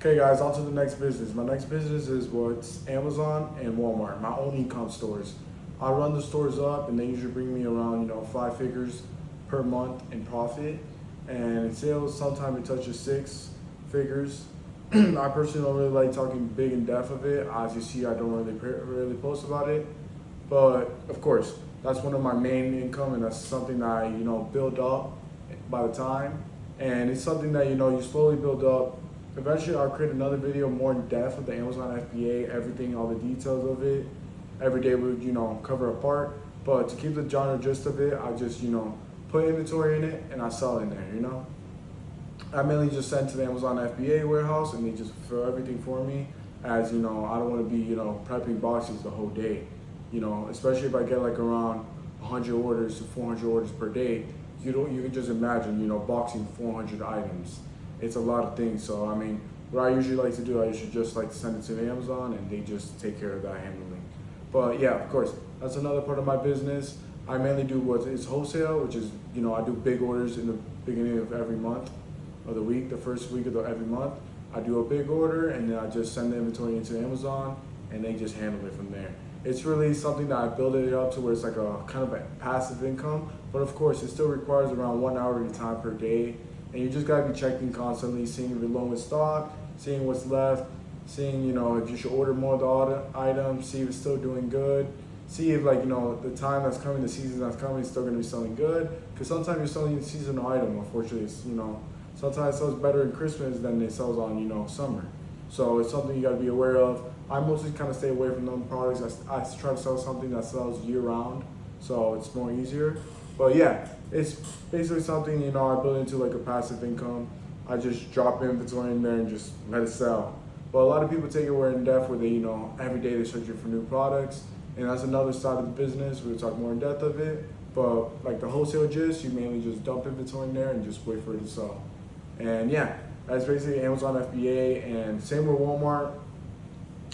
Okay guys, on to the next business. My next business is what's Amazon and Walmart, my own e-com stores. I run the stores up and they usually bring me around, 5 figures per month in profit. And in sales, sometimes it touches 6 figures. I personally don't really like talking big in depth of it. As you see, I don't really post about it. But of course, that's one of my main income and that's something that I build up by the time. And it's something that you slowly build up. Eventually, I'll create another video more in depth of the Amazon FBA, everything, all the details of it. Every day we would, cover a part. But to keep the genre gist of it, I just, put inventory in it and I sell in there. I mainly just send to the Amazon FBA warehouse and they just fill everything for me. As I don't want to be, prepping boxes the whole day. Especially if I get like around 100 orders to 400 orders per day. You can just imagine, boxing 400 items. It's a lot of things. So what I usually like to do, I usually just like to send it to the Amazon and they just take care of that handling. But yeah, of course, that's another part of my business. I mainly do what is wholesale, which is, I do big orders in the beginning of every month of the week, the first week of every month. I do a big order and then I just send the inventory into Amazon and they just handle it from there. It's really something that I build it up to where it's like a kind of a passive income, but of course it still requires around 1 hour of your time per day. And you just gotta be checking constantly, seeing if you're low in stock, seeing what's left, seeing, if you should order more of the items, see if it's still doing good, see if the time that's coming, the season that's coming is still gonna be selling good. Because sometimes you're selling a seasonal item, unfortunately, sometimes it sells better in Christmas than it sells on, summer. So it's something you gotta be aware of. I mostly kind of stay away from them products. I try to sell something that sells year round, so it's more easier. But yeah, it's basically something, I build into like a passive income. I just drop inventory in there and just let it sell. But a lot of people take it in depth where they, every day they're searching for new products. And that's another side of the business. We'll talk more in depth of it. But like the wholesale gist, you mainly just dump inventory in there and just wait for it to sell. And yeah, that's basically Amazon FBA and same with Walmart.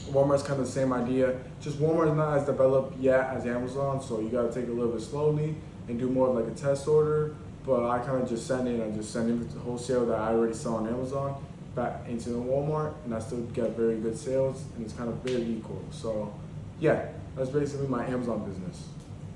Walmart's kind of the same idea. Just Walmart's not as developed yet as Amazon, so you gotta take it a little bit slowly and do more of like a test order. But I kind of just send it, I just send it to wholesale that I already saw on Amazon back into Walmart, and I still get very good sales, and it's kind of very equal. So yeah, that's basically my Amazon business.